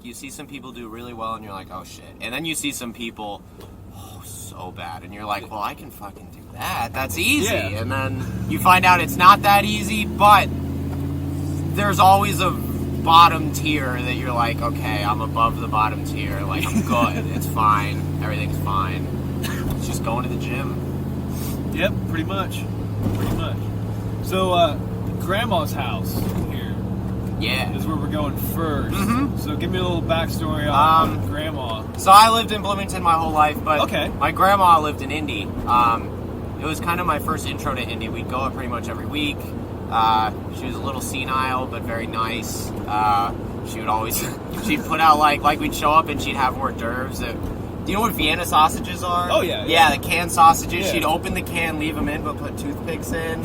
You see some people do really well and you're like, oh shit. And then you see some people, oh, so bad. And you're like, well, I can fucking do that. That's easy. Yeah. And then you find out it's not that easy, but there's always a bottom tier that you're like, okay, I'm above the bottom tier. Like, I'm good. It's fine. Everything's fine. It's just going to the gym. Yep, pretty much. Pretty much. So, Grandma's house here. Yeah. Is where we're going first. Mm-hmm. So give me a little backstory on Grandma. So I lived in Bloomington my whole life, but okay. My grandma lived in Indy. It was kind of my first intro to Indy. We'd go up pretty much every week. She was a little senile, but very nice. She would always, she'd put out like we'd show up and she'd have hors d'oeuvres. Do you know what Vienna sausages are? Oh, yeah. Yeah, the canned sausages. Yeah. She'd open the can, leave them in, but put toothpicks in.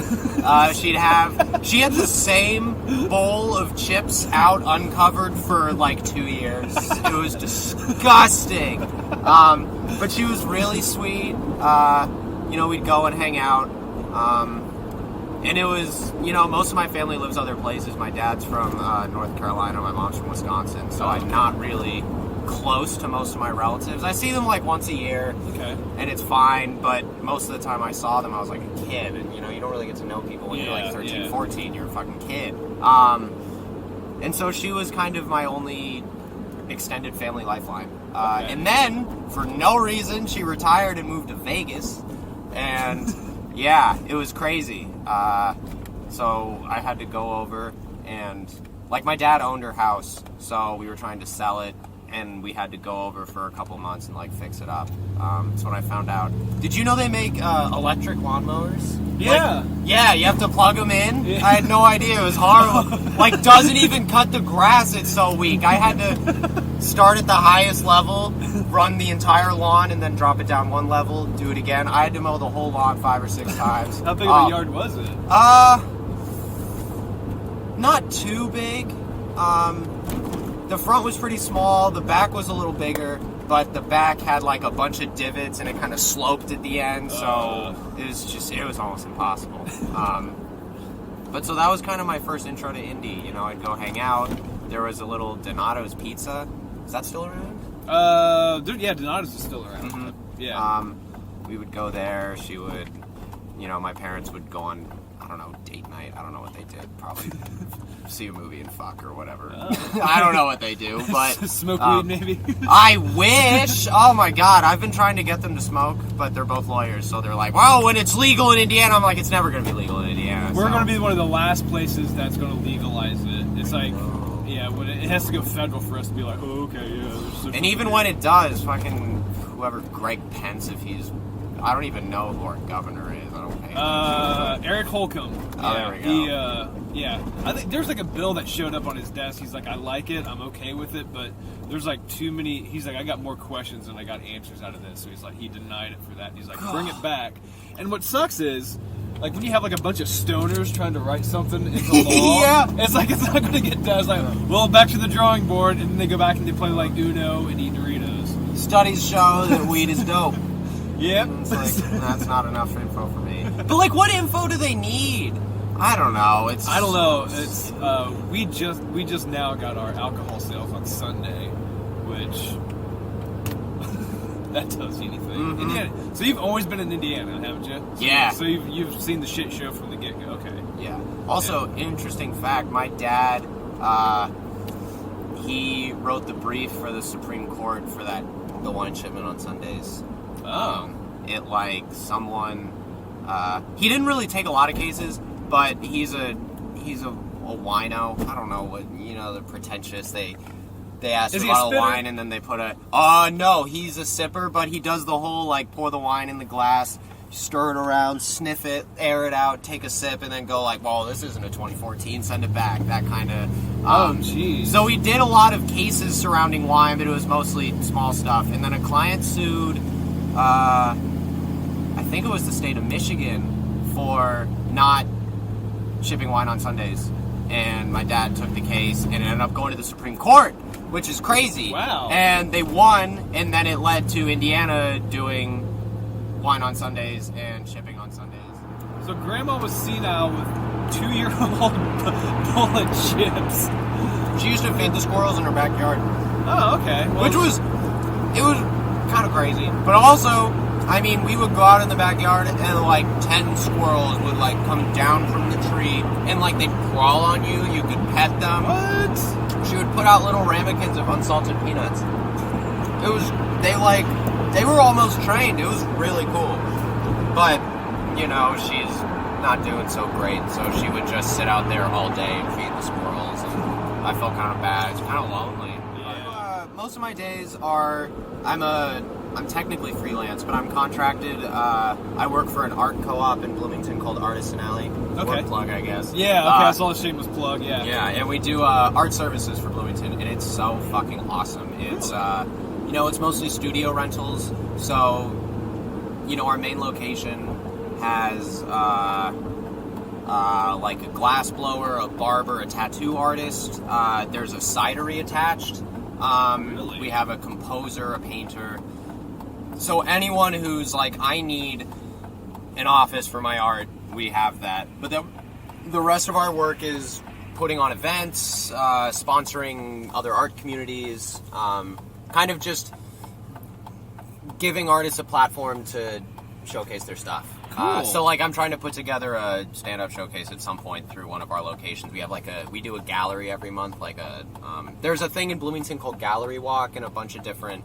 She had the same bowl of chips out uncovered for like 2 years. It was disgusting. But she was really sweet. We'd go and hang out. And it was, most of my family lives other places. My dad's from North Carolina. My mom's from Wisconsin. So I'm not really close to most of my relatives. I see them like once a year, okay, and it's fine, but most of the time I saw them I was like a kid, and you don't really get to know people when you're like 13, 14, you're a fucking kid. And so she was kind of my only extended family lifeline. Okay. And then, for no reason, she retired and moved to Vegas, and yeah, it was crazy. So I had to go over, and like my dad owned her house, so we were trying to sell it, and we had to go over for a couple months and like fix it up. That's what I found out. Did you know they make electric lawnmowers? Yeah. Yeah, you have to plug them in. Yeah. I had no idea. It was horrible. Like, doesn't even cut the grass. It's so weak. I had to start at the highest level, run the entire lawn, and then drop it down one level, do it again. I had to mow the whole lawn 5 or 6 times. How big of a yard was it? Not too big. The front was pretty small, the back was a little bigger, but the back had like a bunch of divots and it kind of sloped at the end, so it was almost impossible. But so that was kind of my first intro to Indy. I'd go hang out. There was a little Donato's Pizza. Is that still around? Donato's is still around. Mm-hmm. Yeah. We would go there. She would, my parents would go on, I don't know, date night. I don't know what they did. Probably see a movie and fuck or whatever. Oh. I don't know what they do, but smoke weed maybe. I wish. Oh my god, I've been trying to get them to smoke, but they're both lawyers, so they're like, well, when it's legal in Indiana, I'm like, it's never going to be legal in Indiana. We're going to be one of the last places that's going to legalize it. It's like, yeah, when it has to go federal for us to be like, oh, okay, yeah. And even when it does, fucking whoever Greg Pence, if he's, I don't even know who our governor is. I don't pay Eric Holcomb. Oh, there we go. I think there's like a bill that showed up on his desk. He's like, I like it, I'm okay with it, but there's like too many. He's like, I got more questions than I got answers out of this. So he's like, he denied it for that. He's like, bring it back. And what sucks is, like, when you have like a bunch of stoners trying to write something into law, yeah, it's like it's not going to get done. It's like, well, back to the drawing board, and then they go back and they play like Uno and eat Doritos. Studies show that weed is dope. Yep. It's like, that's not enough info for me. But like, what info do they need? I don't know. I don't know. It's we just now got our alcohol sales on Sunday, which that tells you anything. Mm-hmm. Indiana. So you've always been in Indiana, haven't you? Yeah. So you've seen the shit show from the get go. Okay. Yeah. Also, interesting fact: my dad, he wrote the brief for the Supreme Court for the wine shipment on Sundays. Oh. Someone. He didn't really take a lot of cases, but he's a wino. I don't know what, the pretentious. They asked for a bottle of wine and then they put no, he's a sipper, but he does the whole like pour the wine in the glass, stir it around, sniff it, air it out, take a sip, and then go like, well, this isn't a 2014, send it back, that kind of... Oh, jeez. So we did a lot of cases surrounding wine, but it was mostly small stuff. And then a client sued, I think it was the state of Michigan, for not shipping wine on Sundays. And my dad took the case and it ended up going to the Supreme Court, which is crazy. Wow. And they won, and then it led to Indiana doing wine on Sundays and shipping on Sundays. So Grandma was senile with 2-year-old bowl of chips. She used to feed the squirrels in her backyard. Oh, okay. Well, It was kind of crazy. But also, I mean, we would go out in the backyard and like 10 squirrels would like come down from the tree and like they'd crawl on you. You could pet them. what? She would put out little ramekins of unsalted peanuts. They were almost trained. It was really cool. But, you know, she's not doing so great, so she would just sit out there all day and feed the squirrels, and I felt kind of bad. It's kind of lonely. Yeah. Most of my days are, I'm technically freelance, but I'm contracted. I work for an art co-op in Bloomington called Artisan Alley. Okay. Word plug, I guess. Yeah, okay, that's all a shameless plug, yeah. Yeah, and we do art services for Bloomington, and it's so fucking awesome. It's, you know, it's mostly studio rentals, so, you know, our main location has, like a glass blower, a barber, a tattoo artist. There's a cidery attached. Really? We have a composer, a painter. So anyone who's like, I need an office for my art, we have that. But the rest of our work is putting on events, sponsoring other art communities, kind of just giving artists a platform to showcase their stuff. Cool. So like I'm trying to put together a stand-up showcase at some point through one of our locations. We have we do a gallery every month, there's a thing in Bloomington called Gallery Walk, and a bunch of different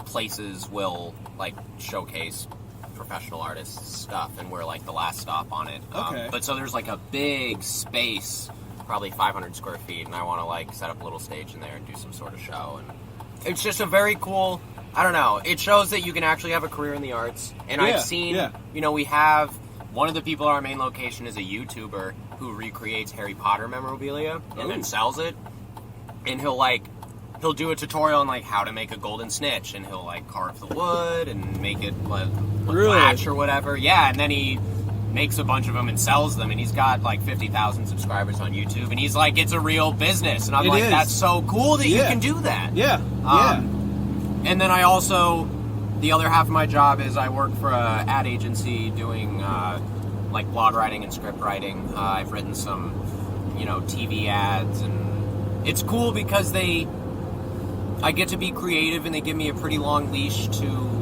places will like showcase professional artists' stuff, and we're like the last stop on it. Okay. But so there's like a big space, probably 500 square feet, and I want to like set up a little stage in there and do some sort of show. And it's just a very cool, I don't know, it shows that you can actually have a career in the arts. And Yeah, I've seen, yeah. you know, we have one of the people at our main location is a YouTuber who recreates Harry Potter memorabilia and then Ooh. sells it. And he'll do a tutorial on like how to make a golden snitch, and he'll like carve the wood and make it like Really? latch or whatever. Yeah, and then he makes a bunch of them and sells them, and he's got like 50,000 subscribers on YouTube, and he's like, it's a real business. And I'm It like, is. that's so cool that you Yeah. can do that. Yeah, And then I also, the other half of my job is I work for an ad agency doing like blog writing and script writing. I've written some, you know, TV ads, and it's cool because I get to be creative, and they give me a pretty long leash to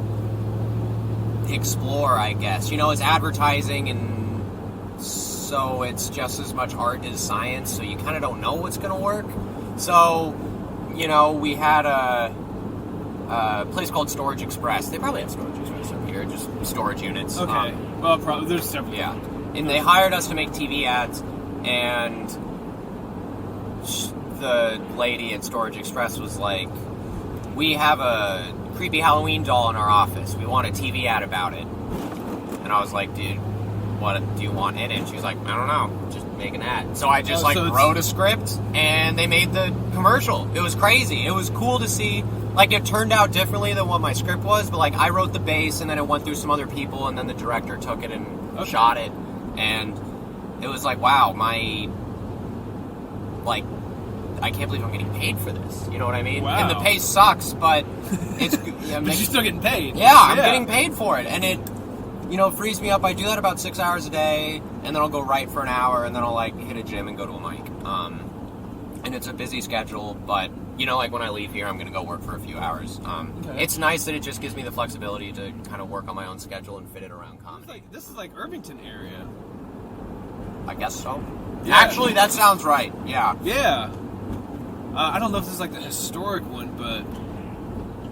explore, I guess. You know, it's advertising, and so it's just as much art as science, so you kind of don't know what's going to work. So, you know, we had a place called Storage Express. They probably have Storage Express up here, just storage units. Okay. Well, probably there's several. Yeah. And they hired us to make TV ads, and the lady at Storage Express was like, we have a creepy Halloween doll in our office. We want a TV ad about it. And I was like, dude, what do you want in it? She was like, I don't know, just make an ad. So I just wrote a script, and they made the commercial. It was crazy. It was cool to see. Like, it turned out differently than what my script was, but like I wrote the base, and then it went through some other people, and then the director took it and shot it. And it was like, wow, I can't believe I'm getting paid for this. You know what I mean? Wow. And the pay sucks, but it's... But you're still getting paid. Yeah, I'm getting paid for it. And it, you know, frees me up. I do that about 6 hours a day, and then I'll go write for an hour, and then I'll, like, hit a gym and go to a mic. And it's a busy schedule, but, you know, like, when I leave here, I'm going to go work for a few hours. Okay. It's nice that it just gives me the flexibility to kind of work on my own schedule and fit it around comedy. This is like Irvington area. I guess so. Yeah. Actually, that sounds right. Yeah. Yeah. I don't know if this is like the historic one, but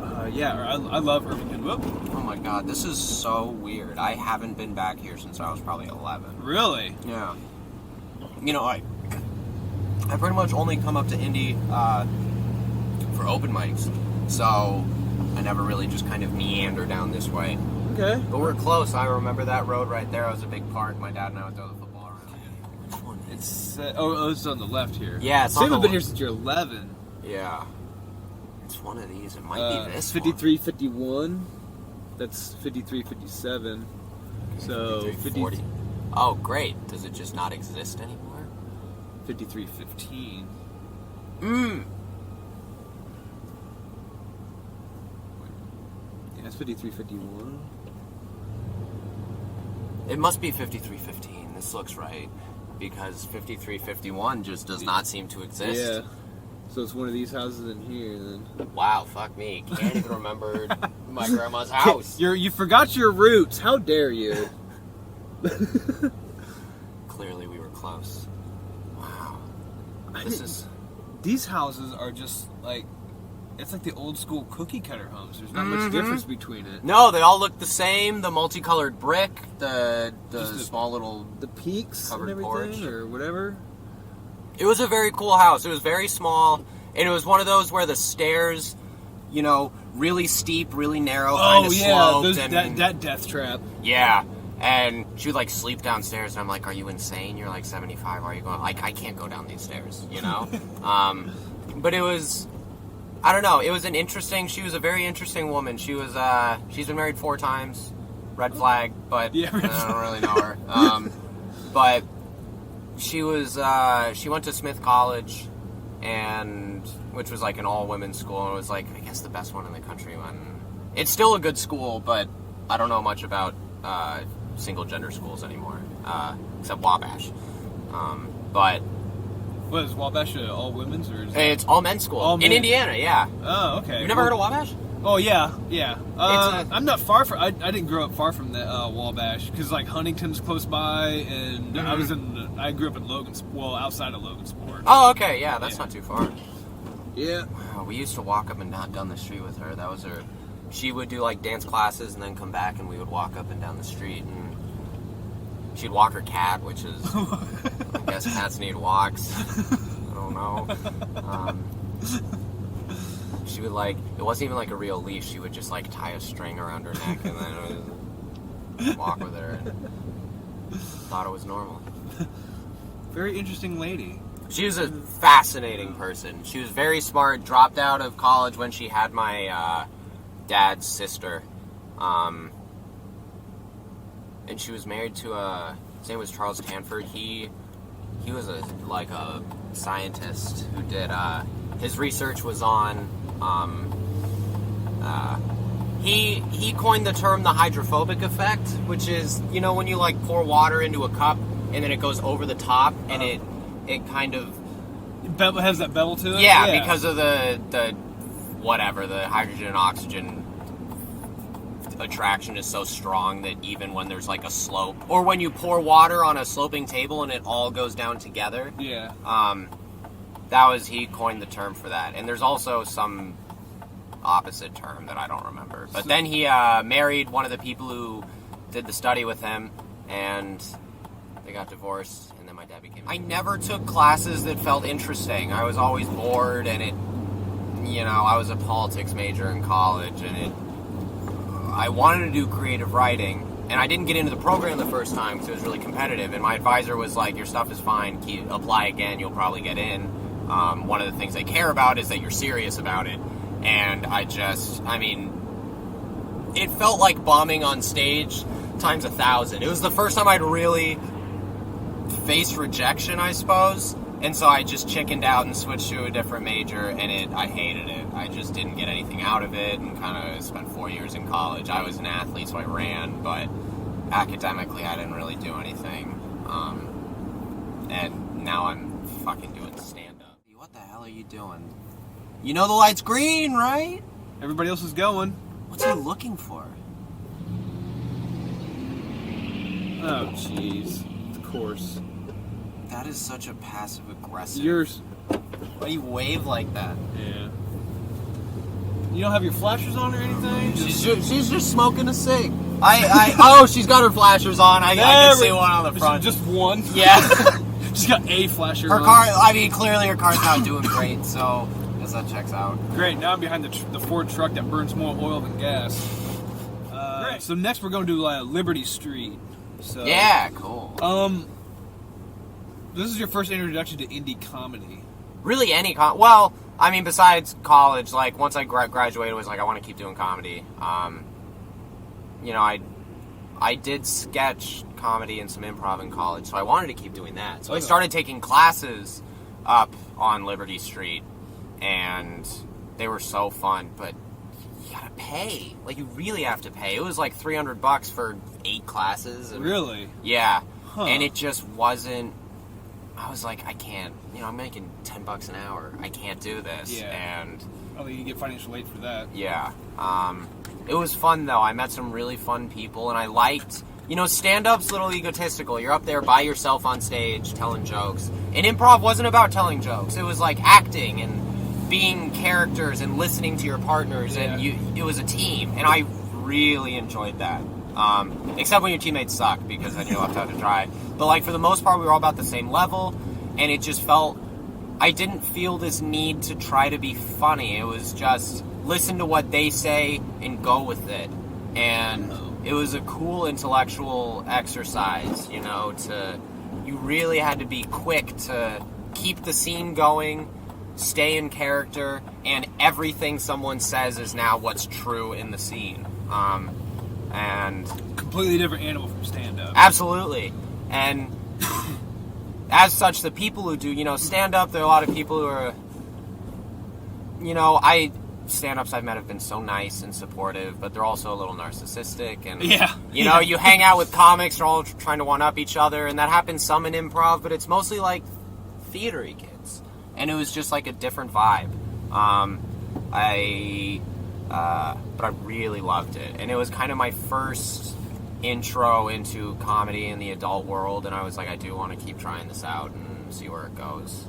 I love Irvington. Whoop. Oh my god, this is so weird. I haven't been back here since I was probably 11. Really? Yeah. You know, I pretty much only come up to Indy for open mics, so I never really just kind of meander down this way. Okay. But we're close. I remember that road right there. It was a big park. My dad and I would throw the football around. Which one? It's it's on the left here. Yeah, it's so on you haven't the been here since you're 11. Yeah. It's one of these. It might be this 53, 51. That's 53, 57. So 40. Oh, great. Does it just not exist anymore? 53, 15. Yeah, it's 53, 51. It must be 5315. This looks right. Because 5351 just does not seem to exist. Yeah. So it's one of these houses in here, then. Wow, fuck me. Can't even remember my grandma's house. You forgot your roots. How dare you? Clearly we were close. Wow. These houses are just like... It's like the old school cookie cutter homes. There's not much difference between it. No, they all look the same. The multicolored brick, the small little... The peaks and covered everything, porch. or whatever. It was a very cool house. It was very small, and it was one of those where the stairs, really steep, really narrow, kind of sloped. That death trap. Yeah, and she would, sleep downstairs, and I'm like, are you insane? You're, 75. Why are you going? I can't go down these stairs, But it was... I don't know. It was she was a very interesting woman. She was, she's been married 4 times. Red flag, but yeah, I don't really know her. But she was, she went to Smith College, which was an all-women's school, and it was I guess the best one in the country. It's still a good school, but I don't know much about, single-gender schools anymore, except Wabash. But... What, is Wabash all women's or is it's all men's school in Indiana? Yeah. Oh, okay. You've never heard of Wabash? Oh yeah. I'm not far from. I didn't grow up far from the Wabash because Huntington's close by, and I grew up in outside of Logansport. Oh, okay. Yeah, that's not too far. Yeah. Wow, we used to walk up and down the street with her. That was her. She would do dance classes and then come back, and we would walk up and down the street and. She'd walk her cat, which is, I guess cats need walks. I don't know. She would it wasn't even a real leash. She would just tie a string around her neck and then walk with her. And thought it was normal. Very interesting lady. She was a fascinating person. She was very smart. Dropped out of college when she had my dad's sister. And she was married to his name was Charles Tanford. He was a scientist who did his research was on he coined the term the hydrophobic effect, which is when you pour water into a cup and then it goes over the top and it kind of has that bevel to it. Yeah, because of the hydrogen and oxygen attraction is so strong that even when there's a slope or when you pour water on a sloping table and it all goes down together, he coined the term for that. And there's also some opposite term that I don't remember, but then he married one of the people who did the study with him, and they got divorced, and then my dad became... I never took classes that felt interesting. I was always bored, and I was a politics major in college, and I wanted to do creative writing, and I didn't get into the program the first time because it was really competitive, and my advisor was your stuff is fine, apply again, you'll probably get in. One of the things they care about is that you're serious about it, and it felt like bombing on stage times 1,000. It was the first time I'd really faced rejection, I suppose, and so I just chickened out and switched to a different major, and I hated it. I just didn't get anything out of it, and kind of spent 4 years in college. I was an athlete, so I ran, but academically I didn't really do anything. And now I'm fucking doing stand-up. What the hell are you doing? You know the light's green, right? Everybody else is going. What's he looking for? Oh, jeez. Of course. That is such a passive-aggressive... Yours. Why do you wave like that? Yeah. You don't have your flashers on or anything? She's just smoking a cig. She's got her flashers on. I can see one on the front. Just one? Yeah. She's got a flasher her on. car, clearly her car's not doing great, so I guess that checks out. Great, now I'm behind the Ford truck that burns more oil than gas. Great. right. So next we're going to Liberty Street. So Yeah, cool. This is your first introduction to indie comedy. Really, well, I mean, besides college, like once I graduated, I was like, I want to keep doing comedy. You know, I did sketch comedy and some improv in college, so I wanted to keep doing that. So I started taking classes up on Liberty Street, and they were so fun, but you gotta pay. Like, you really have to pay. It was like $300 for 8 classes. And, Really? Yeah. Huh. And it just wasn't... I was like, I can't. You know, I'm making $10 an hour. I can't do this. Yeah. And... Oh, you get financial aid for that. Yeah. It was fun, though. I met some really fun people, and I liked... You know, stand-up's a little egotistical. You're up there by yourself on stage telling jokes. And improv wasn't about telling jokes. It was like acting and being characters and listening to your partners. Yeah. And it was a team. And I really enjoyed that. Except when your teammates suck, because then you're left out to dry. But, like, for the most part, we were all about the same level. And it just felt... I didn't feel this need to try to be funny. It was just listen to what they say and go with it. And it was a cool intellectual exercise, you know, you really had to be quick to keep the scene going, stay in character, and everything someone says is now what's true in the scene. And Completely different animal from stand-up. absolutely. And as such, the people who do, you know, stand-up, there are a lot of people who are, you know, stand-ups I've met have been so nice and supportive, but they're also a little narcissistic, and you know, you hang out with comics, they're all trying to one-up each other, and that happens some in improv, but it's mostly like theater-y kids, and it was just like a different vibe. But I really loved it, and it was kind of my first intro into comedy in the adult world, and I was like, I do want to keep trying this out and see where it goes.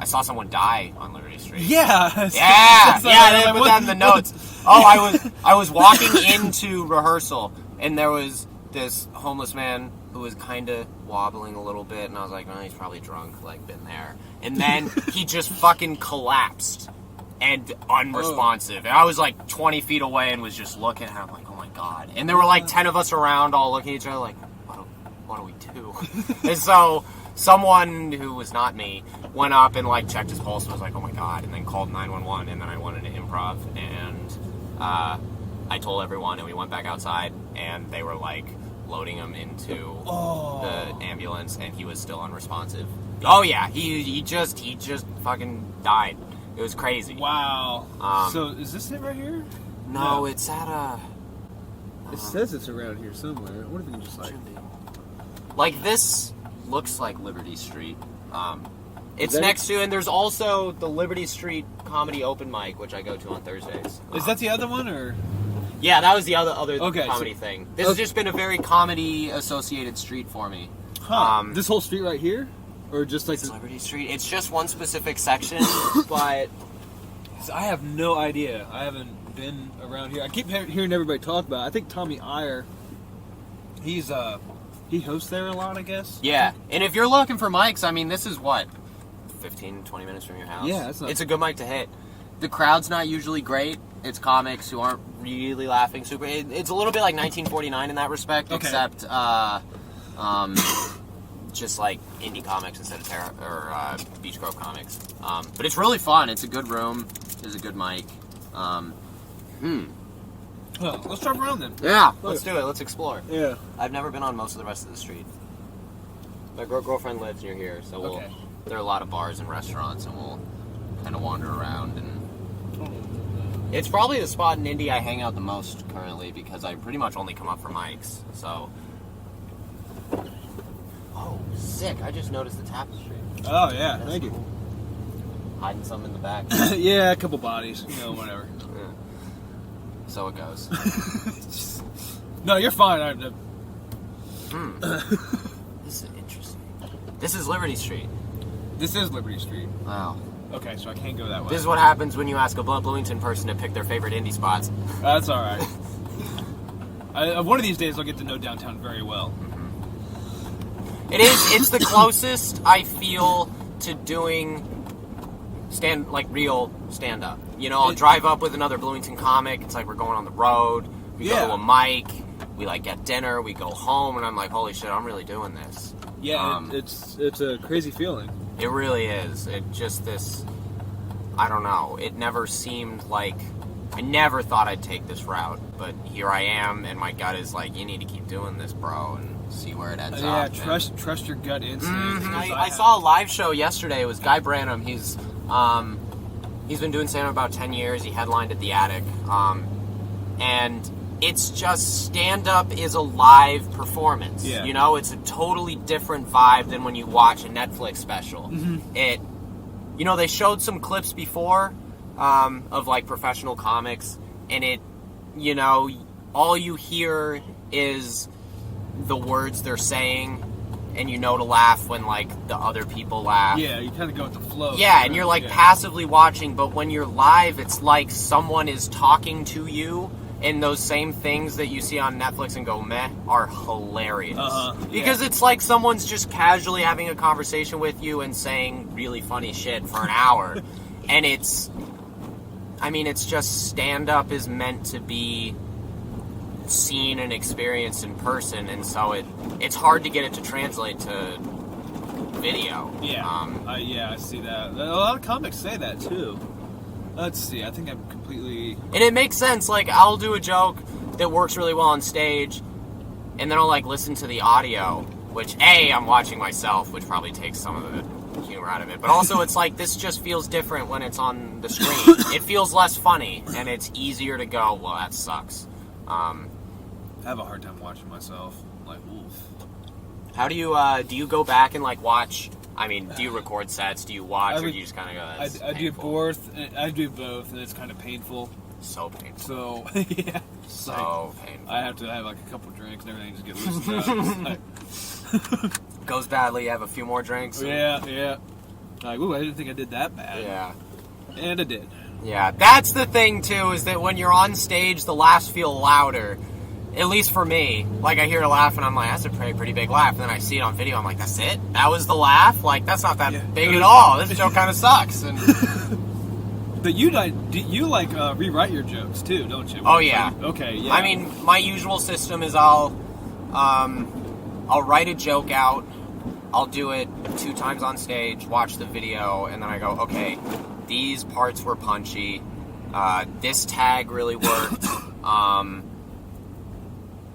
I saw someone die on Liberty Street. Yeah. Yeah, they put that in the notes. Oh, I was walking into rehearsal, and there was this homeless man who was kind of wobbling a little bit, and I was like, oh, he's probably drunk, like, been there. And then he just fucking collapsed and unresponsive. And I was like 20 feet away and was just looking, and I'm like, oh my God. And there were like 10 of us around all looking at each other like, what do we do? And so... someone who was not me went up and like checked his pulse and was like, oh my God, and then called 911, and then I went into improv, and I told everyone, and we went back outside, and they were like loading him into the ambulance, and he was still unresponsive. Oh yeah, he just fucking died. It was crazy. Wow. So is this it right here? No, it's at a... It says it's around here somewhere. What if we can just like this... looks like Liberty Street. It's next to, and there's also the Liberty Street Comedy Open Mic, which I go to on Thursdays. Is that the other one, or? Yeah, that was the other comedy thing. This has just been a very comedy-associated street for me. Huh. This whole street right here? Or just like... Liberty Street? It's just one specific section, but... I have no idea. I haven't been around here. I keep hearing everybody talk about it. I think Tommy Iyer, he hosts there a lot, I guess. Yeah, and if you're looking for mics, I mean, this is what? 15, 20 minutes from your house? Yeah, that's not... It's a good mic to hit. The crowd's not usually great. It's comics who aren't really laughing super... It's a little bit like 1949 in that respect, except just like indie comics instead of Beach Grove comics. But it's really fun. It's a good room. There's a good mic. Well, let's drive around then. Yeah, let's do it. Let's explore. Yeah. I've never been on most of the rest of the street. My girlfriend lives near here, so there are a lot of bars and restaurants, and we'll kind of wander around. And it's probably the spot in Indy I hang out the most currently, because I pretty much only come up for mics. So, oh, sick! I just noticed the tapestry. Oh yeah, thank you. Hiding some in the back. Yeah, a couple bodies. You know, whatever. So it goes. No, you're fine. This is interesting. This is Liberty Street. This is Liberty Street. Wow. Okay, so I can't go that way. This is what happens when you ask a Bloomington person to pick their favorite indie spots. That's all right. One of these days I'll get to know downtown very well. Mm-hmm. It's the closest I feel to doing real stand-up. You know, I'll drive up with another Bloomington comic. It's like we're going on the road. We go to a mic, we like get dinner, we go home, and I'm like, holy shit, I'm really doing this. Yeah, it's a crazy feeling. It really is. It just this, I don't know. It never seemed like, I never thought I'd take this route, but here I am, and my gut is like, you need to keep doing this, bro, and see where it ends up. Yeah, trust your gut instinct. I saw a live show yesterday. It was Guy Branum. He's been doing stand-up about 10 years. He headlined at the Attic, and it's just stand-up is a live performance. Yeah. You know, it's a totally different vibe than when you watch a Netflix special. Mm-hmm. You know, they showed some clips before of like professional comics, and it, you know, all you hear is the words they're saying, and you know to laugh when like the other people laugh. Yeah, you kind of go with the flow. Yeah, and you're like passively watching, but when you're live, it's like someone is talking to you. And those same things that you see on Netflix and go meh are hilarious. Because it's like someone's just casually having a conversation with you and saying really funny shit for an hour. And it's just stand-up is meant to be seen and experienced in person, and so it's hard to get it to translate to video. Yeah, I see that. A lot of comics say that too. Let's see. I think I'm completely... And it makes sense. Like, I'll do a joke that works really well on stage, and then I'll, like, listen to the audio, which, A, I'm watching myself, which probably takes some of the humor out of it. But also, it's like, this just feels different when it's on the screen. It feels less funny, and it's easier to go, well, that sucks. I have a hard time watching myself. Like, oof. How do you go back and, like, watch... I mean, do you record sets? Do you watch, or do you just kind of go? I do both. I do both, and it's kind of painful. So painful. So yeah. So painful. I have to have like a couple drinks and everything just get loosened up. Goes badly. You have a few more drinks. Yeah. Like, ooh, I didn't think I did that bad. Yeah. And I did. Yeah, that's the thing too. Is that when you're on stage, the laughs feel louder. At least for me, like I hear a laugh and I'm like, that's a pretty big laugh. And then I see it on video, I'm like, that's it? That was the laugh? Like, that's not that big at all. This joke kind of sucks. And but you rewrite your jokes too, don't you? Oh yeah. Okay. Yeah. I mean, my usual system is I'll write a joke out. I'll do it 2 times on stage, watch the video, and then I go, okay, these parts were punchy. This tag really worked.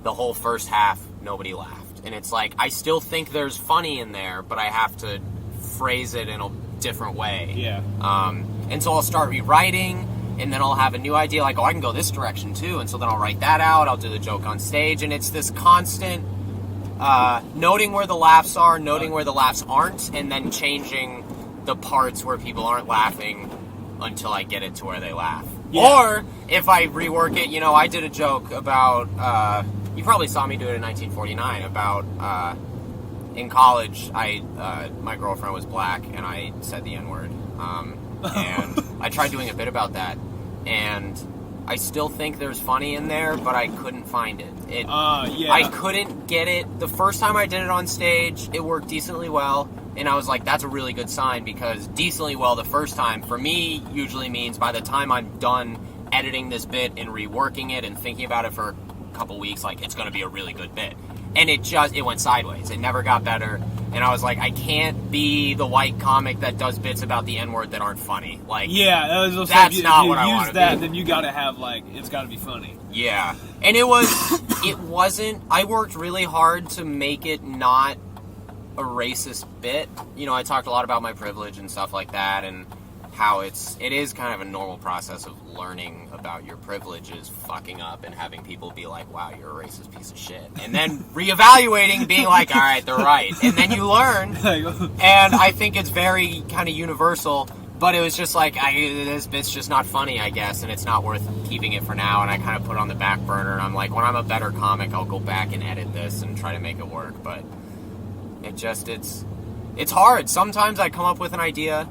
The whole first half, nobody laughed. And it's like, I still think there's funny in there, but I have to phrase it in a different way. Yeah. And so I'll start rewriting, and then I'll have a new idea, like, oh, I can go this direction too. And so then I'll write that out, I'll do the joke on stage, and it's this constant noting where the laughs are, noting where the laughs aren't, and then changing the parts where people aren't laughing until I get it to where they laugh. Yeah. Or, if I rework it, you know, I did a joke about... you probably saw me do it in 1949 about in college. My girlfriend was black and I said the N-word, and I tried doing a bit about that, and I still think there's funny in there, but I couldn't find it. I couldn't get it. The first time I did it on stage, it worked decently well, and I was like, that's a really good sign, because decently well the first time for me usually means by the time I'm done editing this bit and reworking it and thinking about it for a couple weeks, like, it's going to be a really good bit. And it went sideways. It never got better. And I was like, I can't be the white comic that does bits about the N-word that aren't funny. Like, that's not what I want to be. Then you got to have, like, it's got to be funny. Yeah. And it wasn't, I worked really hard to make it not a racist bit. You know, I talked a lot about my privilege and stuff like that, and how it is kind of a normal process of learning about your privileges, fucking up, and having people be like, wow, you're a racist piece of shit. And then reevaluating, being like, all right, they're right. And then you learn. And I think it's very kind of universal, but it was just like, this bit's just not funny, I guess, and it's not worth keeping it for now. And I kind of put it on the back burner, and I'm like, when I'm a better comic, I'll go back and edit this and try to make it work. But it's hard. Sometimes I come up with an idea,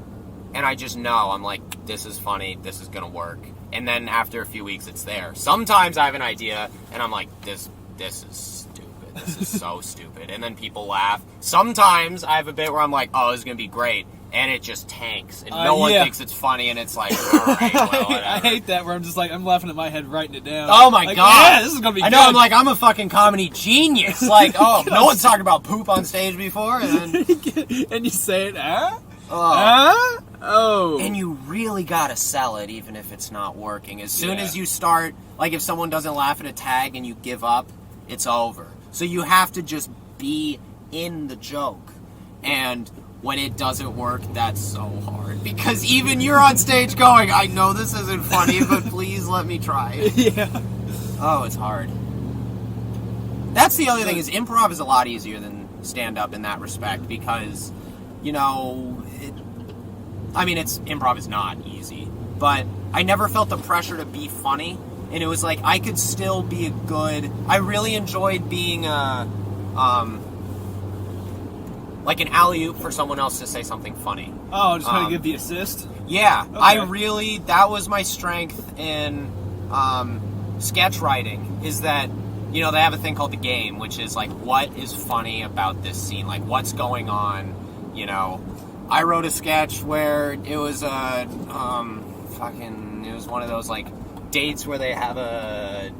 and I just know, I'm like, this is funny, this is gonna work. And then after a few weeks, it's there. Sometimes I have an idea, and I'm like, this is stupid. This is so stupid. And then people laugh. Sometimes I have a bit where I'm like, oh, this is gonna be great. and it just tanks, and no one thinks it's funny, and it's like, all right, well, whatever. I hate that where I'm just like, I'm laughing at my head, writing it down. Oh my like, god, yeah, this is gonna be. I know. I'm like, I'm a fucking comedy genius. Like, oh, no one's talked about poop on stage before, and then and you say it, huh? oh. Oh. And you really gotta sell it, even if it's not working. As soon as you start, like, if someone doesn't laugh at a tag and you give up, it's over. So you have to just be in the joke, and when it doesn't work, that's so hard. Because even you're on stage going, I know this isn't funny, but please let me try it. Yeah. Oh, it's hard. That's the other thing, is improv is a lot easier than stand-up in that respect, because, you know, improv is not easy, but I never felt the pressure to be funny, and it was like, I could still be I really enjoyed being like an alley-oop for someone else to say something funny. Oh, just trying to give the assist? Yeah. Okay. That was my strength in sketch writing, is that, you know, they have a thing called the game, which is like, what is funny about this scene? Like, what's going on, you know? I wrote a sketch where it was it was one of those, like, dates where they have an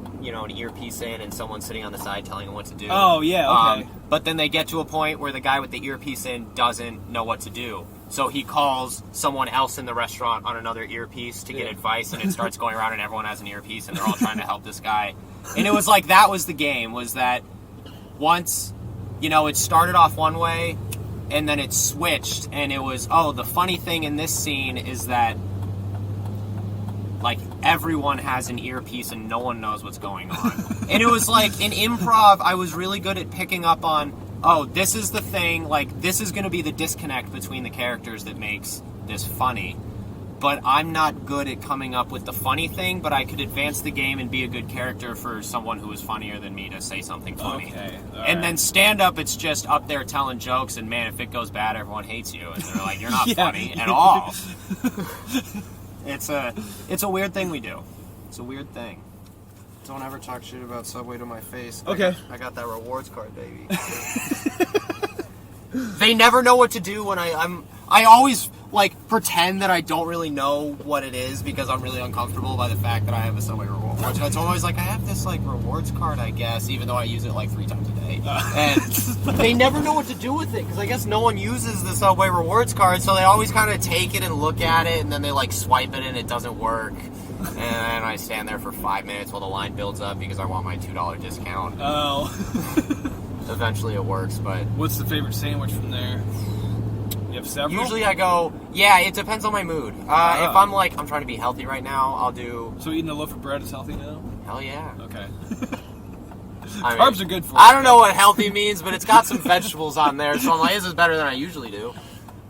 earpiece in and someone's sitting on the side telling them what to do. Oh, yeah, okay. But then they get to a point where the guy with the earpiece in doesn't know what to do. So he calls someone else in the restaurant on another earpiece to get advice, and it starts going around and everyone has an earpiece and they're all trying to help this guy. And it was like, that was the game, was that once, you know, it started off one way and then it switched, and it was, the funny thing in this scene is that, like, everyone has an earpiece and no one knows what's going on. And it was like, in improv, I was really good at picking up on, this is the thing, like, this is going to be the disconnect between the characters that makes this funny. But I'm not good at coming up with the funny thing, but I could advance the game and be a good character for someone who is funnier than me to say something funny. Okay. And then stand-up, it's just up there telling jokes, and man, if it goes bad, everyone hates you. And they're like, you're not funny at all. It's a weird thing we do. It's a weird thing. Don't ever talk shit about Subway to my face. Okay. I got that rewards card, baby. They never know what to do when I always, like, pretend that I don't really know what it is because I'm really uncomfortable by the fact that I have a Subway rewards card. So it's always like, I have this, like, rewards card, I guess, even though I use it, like, 3 times a day. And they never know what to do with it, because I guess no one uses the Subway rewards card, so they always kind of take it and look at it, and then they, like, swipe it and it doesn't work. And then I stand there for 5 minutes while the line builds up because I want my $2 discount. Oh. Eventually it works, but... What's the favorite sandwich from there? You have several? Usually I go... Yeah, it depends on my mood. If I'm like, I'm trying to be healthy right now, I'll do... So eating a loaf of bread is healthy now? Hell yeah. Okay. Carbs are good for you. I don't know what healthy means, but it's got some vegetables on there, so I'm like, this is better than I usually do.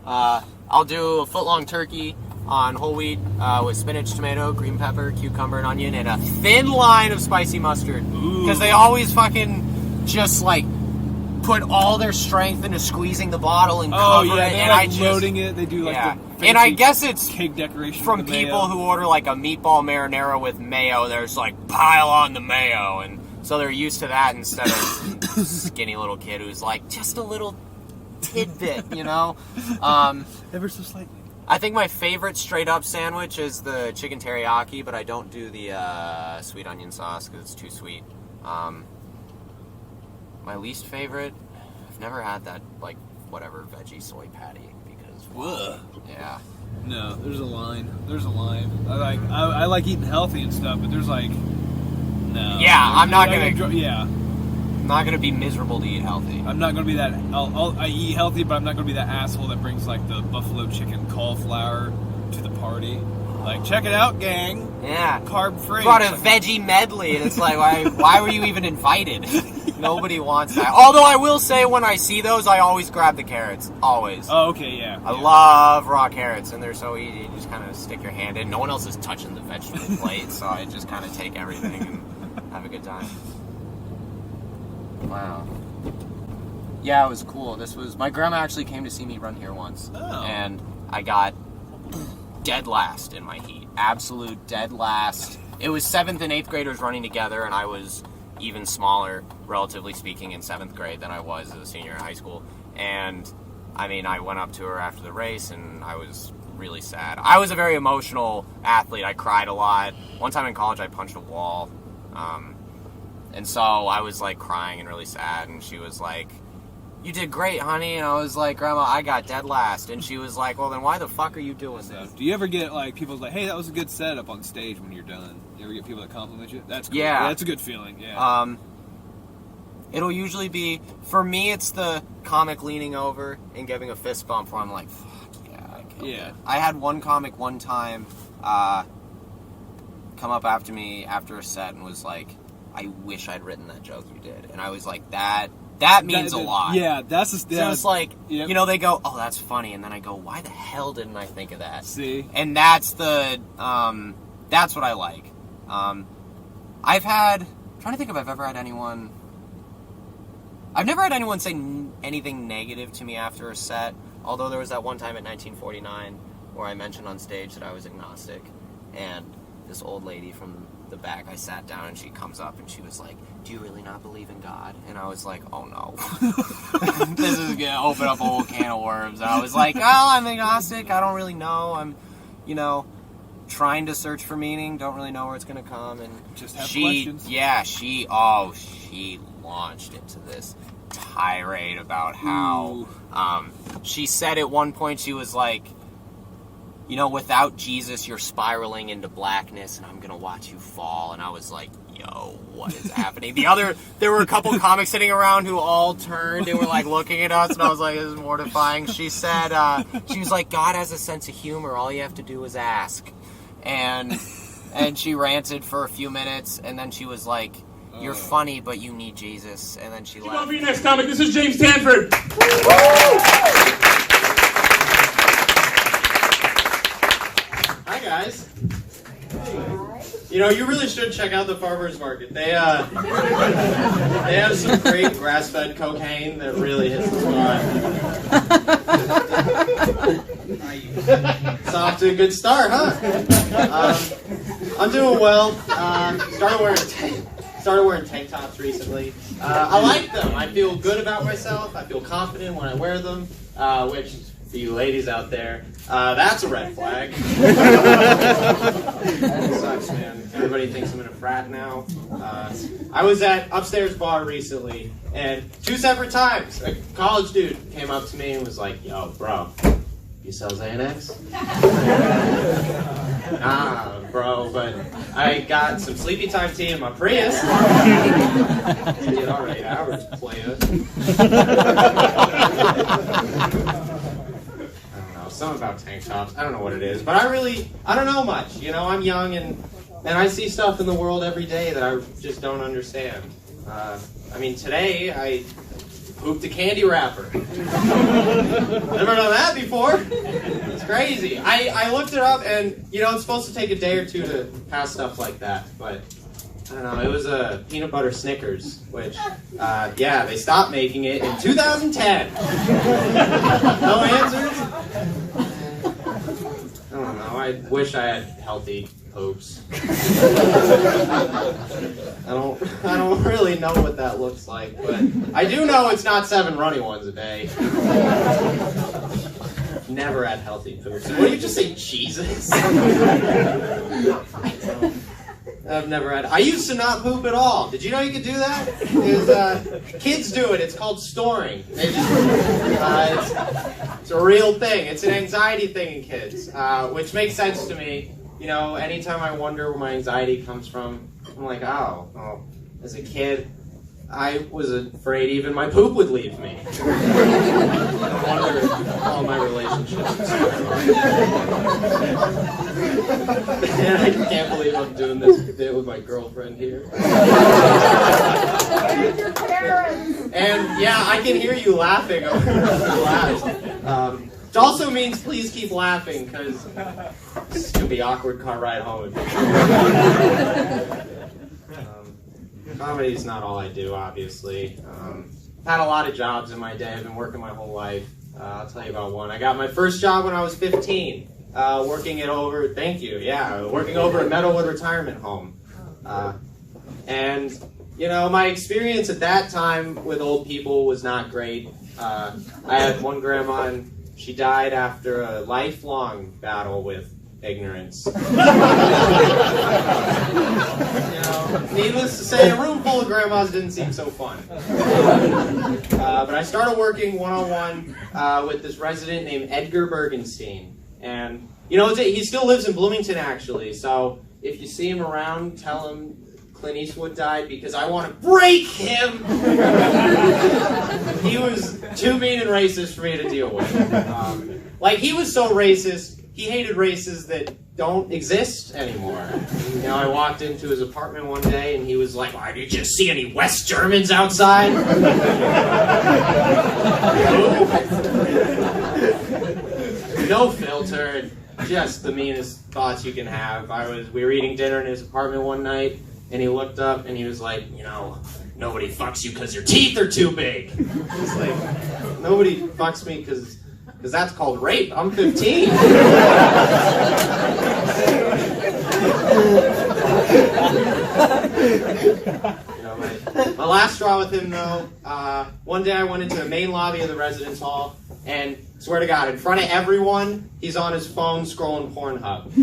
I'll do a foot-long turkey on whole wheat with spinach, tomato, green pepper, cucumber, and onion, and a thin line of spicy mustard. Because they always fucking just, like, put all their strength into squeezing the bottle and cover it. And I just loading it. They do, like, the fancy and I guess it's cake decoration from people who order, like, a meatball marinara with mayo. There's, like, pile on the mayo, and so they're used to that instead of some skinny little kid who's like, just a little tidbit, you know? Ever so slightly. I think my favorite straight-up sandwich is the chicken teriyaki, but I don't do the sweet onion sauce because it's too sweet. My least favorite, I've never had that, like, whatever, veggie soy patty because, yeah. No, there's a line. There's a line. I like eating healthy and stuff, but there's, like, no. Yeah, I'm not gonna. I'm not gonna be miserable to eat healthy. I'm not gonna be that. I eat healthy, but I'm not gonna be that asshole that brings, like, the buffalo chicken cauliflower to the party. Like, check it out, gang. Yeah. Carb free. Brought a veggie medley, and it's like, why were you even invited? Nobody wants that. Although I will say, when I see those, I always grab the carrots. Always. Oh, okay, yeah. I love raw carrots, and they're so easy. You just kind of stick your hand in. No one else is touching the vegetable plate, so I just kind of take everything and have a good time. Wow. Yeah, it was cool. My grandma actually came to see me run here once. Oh. And I got dead last in my heat. Absolute dead last. It was 7th and 8th graders running together, and I was even smaller, relatively speaking, in 7th grade than I was as a senior in high school. And I mean, I went up to her after the race, and I was really sad. I was a very emotional athlete. I cried a lot. One time in college, I punched a wall. And so I was, like, crying and really sad, and she was like, "You did great, honey." And I was like, "Grandma, I got dead last." And she was like, "Well, then why the fuck are you doing this?" Do you ever get, like, people like, "Hey, that was a good setup on stage" when you're done? You ever get people that compliment you? That's cool. Yeah. That's a good feeling, yeah. It'll usually be, for me, it's the comic leaning over and giving a fist bump where I'm like, fuck, yeah, I killed it. I had one comic one time come up after me after a set and was like, "I wish I'd written that joke you did." And I was like, that means a lot. Yeah, that's a... So it's like, you know, they go, "Oh, that's funny." And then I go, "Why the hell didn't I think of that?" See? And that's the, that's what I like. I'm trying to think if I've ever had anyone... I've never had anyone say anything negative to me after a set, although there was that one time at 1949 where I mentioned on stage that I was agnostic, and this old lady from the back, I sat down and she comes up and she was like, "Do you really not believe in God?" And I was like, "Oh no." This is going to open up a whole can of worms. And I was like, "Oh, I'm agnostic. I don't really know. I'm, you know, trying to search for meaning. Don't really know where it's going to come." And just have questions. Yeah, she launched into this tirade about how she said at one point, she was like, "You know, without Jesus, you're spiraling into blackness, and I'm gonna watch you fall." And I was like, "Yo, what is happening?" There were a couple comics sitting around who all turned and were like looking at us, and I was like, "This is mortifying." She said, she was like, "God has a sense of humor. All you have to do is ask." And she ranted for a few minutes, and then she was like, "You're funny, but you need Jesus." And then she left. Come on for your next comic. This is James Tanford. Hi, guys. You know, you really should check out the farmers market. They have some great grass-fed cocaine that really hits the spot. It's off to a good start, huh? I'm doing well. Started wearing tank tops recently. I like them. I feel good about myself. I feel confident when I wear them, which, for you ladies out there, that's a red flag. That sucks, man. Everybody thinks I'm in a frat now. I was at Upstairs Bar recently, and 2 separate times, a college dude came up to me and was like, "Yo, bro, you sell Xanax?" Nah, bro, but I got some sleepy time tea in my Prius. Get all right hours, playa. Something about tank tops. I don't know what it is, but I don't know much. You know, I'm young and I see stuff in the world every day that I just don't understand. I mean, today I pooped a candy wrapper. Never done that before. It's crazy. I looked it up, and you know, it's supposed to take a day or two to pass stuff like that, but I don't know. It was a peanut butter Snickers, which, yeah, they stopped making it in 2010. No answers? I don't know. I wish I had healthy poops. I don't really know what that looks like, but I do know it's not 7 runny ones a day. Never had healthy poops. What did you just say, Jesus? I've never had. I used to not poop at all. Did you know you could do that? Kids do it. It's called storing. It's a real thing. It's an anxiety thing in kids, which makes sense to me. You know, anytime I wonder where my anxiety comes from, I'm like, oh, well, as a kid, I was afraid even my poop would leave me. No wonder all my relationships. And I can't believe I'm doing this bit with my girlfriend here. And yeah, I can hear you laughing over the last. It also means please keep laughing, because this is going to be an awkward car ride home. Comedy's not all I do, obviously. I've had a lot of jobs in my day. I've been working my whole life. I'll tell you about one. I got my first job when I was 15, working over a Meadowwood retirement home. And, you know, my experience at that time with old people was not great. I had one grandma, and she died after a lifelong battle with ignorance. Needless to say, a room full of grandmas didn't seem so fun. But I started working one-on-one with this resident named Edgar Bergenstein. And, he still lives in Bloomington, actually. So if you see him around, tell him Clint Eastwood died because I want to break him. He was too mean and racist for me to deal with. He was so racist, he hated races that don't exist anymore. I walked into his apartment one day and he was like, "Why, did you see any West Germans outside?" No filter, just the meanest thoughts you can have. We were eating dinner in his apartment one night, and he looked up and he was like, "Nobody fucks you because your teeth are too big." It's like, nobody fucks me because that's called rape. I'm 15. My last straw with him, though, one day I went into the main lobby of the residence hall, and swear to God, in front of everyone, he's on his phone scrolling Pornhub.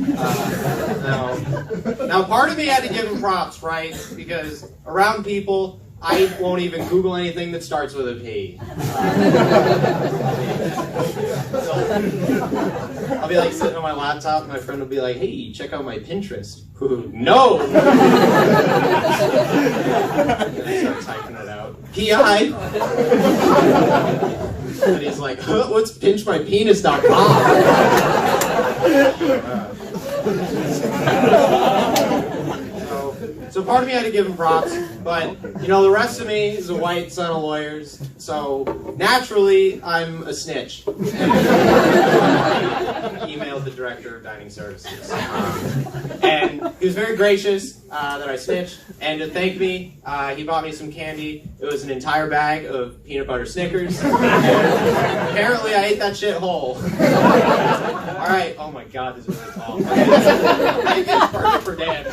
Now, part of me had to give him props, right? Because around people, I won't even Google anything that starts with a P. I'll be sitting on my laptop, and my friend will be like, "Hey, check out my Pinterest." No! Start typing it out. P.I. And he's like, "What's pinchmypenis.com?" So part of me had to give him props, but the rest of me is a white son of lawyers, so naturally I'm a snitch. Emailed the director of dining services, and he was very gracious that I snitched. And to thank me, he bought me some candy. It was an entire bag of peanut butter Snickers. And apparently, I ate that shit whole. All right. Oh my God, this is really tall. I think it's perfect for Dan.